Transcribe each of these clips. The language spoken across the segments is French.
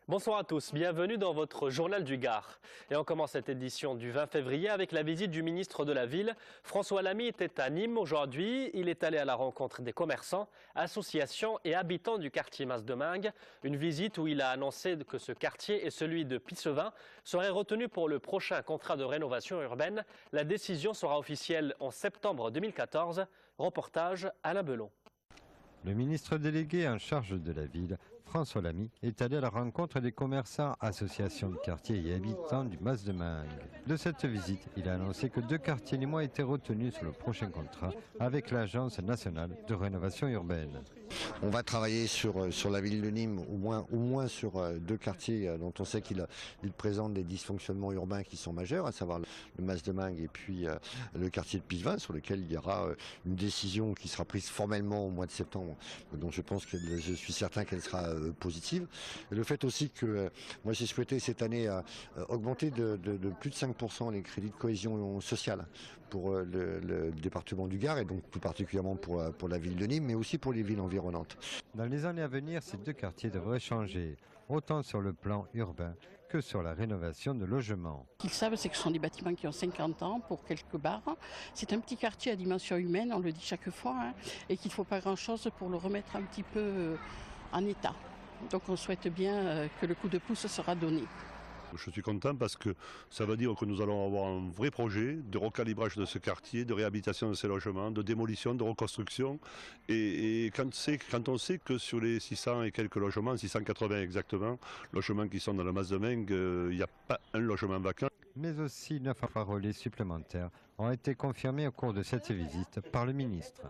Bonsoir à tous, bienvenue dans votre journal du Gard. Et on commence cette édition du 20 février avec la visite du ministre de la Ville. François Lamy était à Nîmes aujourd'hui. Il est allé à la rencontre des commerçants, associations et habitants du quartier Mas-Domingue. Une visite où il a annoncé que ce quartier et celui de Pissevin seraient retenus pour le prochain contrat de rénovation urbaine. La décision sera officielle en septembre 2014. Reportage Alain Belon. Le ministre délégué en charge de la ville, François Lamy, est allé à la rencontre des commerçants, associations de quartier et habitants du Mas-Domingue. De cette visite, il a annoncé que 2 quartiers limois étaient retenus sur le prochain contrat avec l'Agence nationale de rénovation urbaine. On va travailler sur la ville de Nîmes, au moins sur 2 quartiers dont on sait qu'ils présentent des dysfonctionnements urbains qui sont majeurs, à savoir le Mas-Domingue et puis le quartier de Pissevin, sur lequel il y aura une décision qui sera prise formellement au mois de septembre, dont je suis certain qu'elle sera positive. Et le fait aussi que moi j'ai souhaité cette année augmenter de plus de 5% les crédits de cohésion sociale pour le département du Gard et donc tout particulièrement pour la ville de Nîmes, mais aussi pour les villes environnantes. Dans les années à venir, ces 2 quartiers devraient changer, autant sur le plan urbain que sur la rénovation de logements. Ce qu'ils savent, c'est que ce sont des bâtiments qui ont 50 ans pour quelques bars. C'est un petit quartier à dimension humaine, on le dit chaque fois, et qu'il ne faut pas grand-chose pour le remettre un petit peu en état. Donc on souhaite bien que le coup de pouce sera donné. Je suis content parce que ça veut dire que nous allons avoir un vrai projet de recalibrage de ce quartier, de réhabilitation de ces logements, de démolition, de reconstruction. Et quand on sait que sur les 600 et quelques logements, 680 exactement, logements qui sont dans le Mas-Domingue, il n'y a pas un logement vacant. Mais aussi 9 relais supplémentaires ont été confirmés au cours de cette visite par le ministre.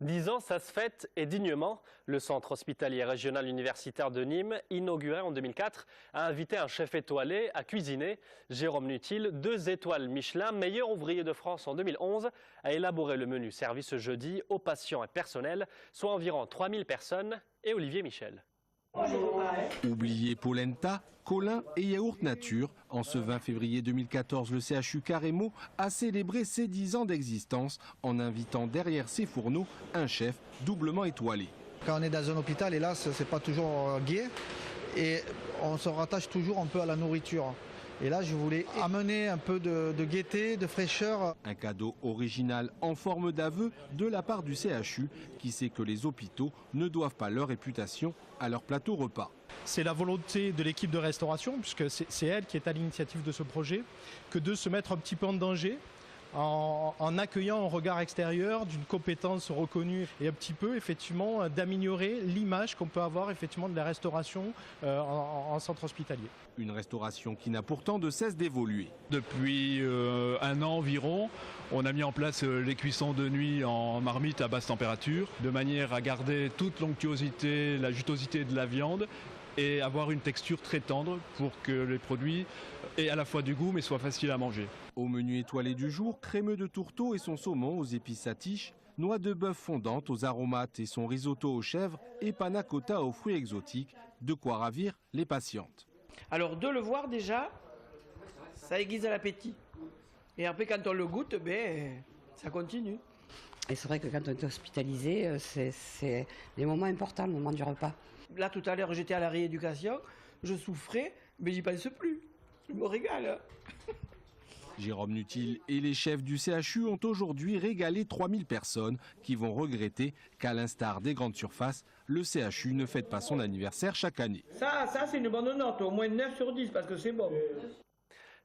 10 ans, ça se fête et dignement. Le centre hospitalier régional universitaire de Nîmes, inauguré en 2004, a invité un chef étoilé à cuisiner. Jérôme Nutil, 2 étoiles Michelin, meilleur ouvrier de France en 2011, a élaboré le menu servi ce jeudi aux patients et personnels, soit environ 3000 personnes, et Olivier Michel. Oublié polenta, colin et yaourt nature, en ce 20 février 2014, le CHU Carremo a célébré ses 10 ans d'existence en invitant derrière ses fourneaux un chef doublement étoilé. Quand on est dans un hôpital, hélas, c'est pas toujours gai et on se rattache toujours un peu à la nourriture. Et là, je voulais amener un peu de gaieté, de fraîcheur. Un cadeau original en forme d'aveu de la part du CHU qui sait que les hôpitaux ne doivent pas leur réputation à leur plateau repas. C'est la volonté de l'équipe de restauration, puisque c'est elle qui est à l'initiative de ce projet, que de se mettre un petit peu en danger en accueillant un regard extérieur d'une compétence reconnue et un petit peu effectivement d'améliorer l'image qu'on peut avoir effectivement de la restauration en centre hospitalier. Une restauration qui n'a pourtant de cesse d'évoluer. Depuis 1 an environ, on a mis en place les cuissons de nuit en marmite à basse température, de manière à garder toute l'onctuosité, la jutosité de la viande et avoir une texture très tendre pour que les produits aient à la fois du goût mais soient faciles à manger. Au menu étoilé du jour, crémeux de tourteau et son saumon aux épices à tiges, noix de bœuf fondante aux aromates et son risotto aux chèvres et panna cotta aux fruits exotiques, de quoi ravir les patientes. Alors de le voir déjà, ça aiguise l'appétit. Et après quand on le goûte, ça continue. Et c'est vrai que quand on est hospitalisé, c'est des moments importants, le moment du repas. Là tout à l'heure j'étais à la rééducation, je souffrais, mais j'y pense plus. Je me régale. Jérôme Nutil et les chefs du CHU ont aujourd'hui régalé 3000 personnes qui vont regretter qu'à l'instar des grandes surfaces, le CHU ne fête pas son anniversaire chaque année. Ça c'est une bonne note, au moins 9 sur 10 parce que c'est bon.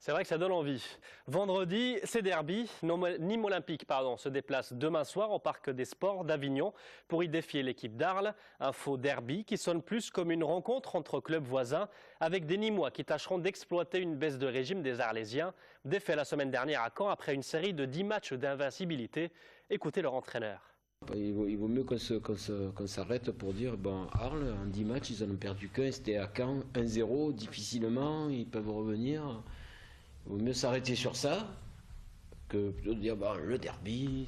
C'est vrai que ça donne envie. Vendredi, c'est derby. Nîmes Olympique se déplace demain soir au Parc des Sports d'Avignon pour y défier l'équipe d'Arles. Un faux derby qui sonne plus comme une rencontre entre clubs voisins avec des Nîmois qui tâcheront d'exploiter une baisse de régime des Arlésiens. Défait la semaine dernière à Caen après une série de 10 matchs d'invincibilité. Écoutez leur entraîneur. Il vaut mieux qu'on s'arrête pour dire, bon, Arles, en 10 matchs, ils en ont perdu qu'un, c'était à Caen, 1-0, difficilement, ils peuvent revenir. Il vaut mieux s'arrêter sur ça que plutôt dire bah, le derby,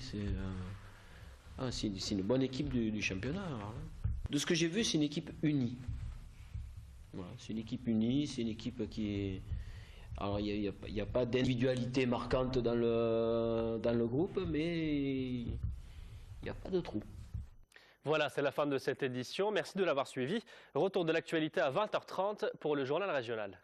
c'est une bonne équipe du championnat. Alors, de ce que j'ai vu, c'est une équipe unie. Voilà, c'est une équipe unie, c'est une équipe qui est... Alors il n'y a pas d'individualité marquante dans le groupe, mais il n'y a pas de trou. Voilà, c'est la fin de cette édition. Merci de l'avoir suivi. Retour de l'actualité à 20h30 pour le journal régional.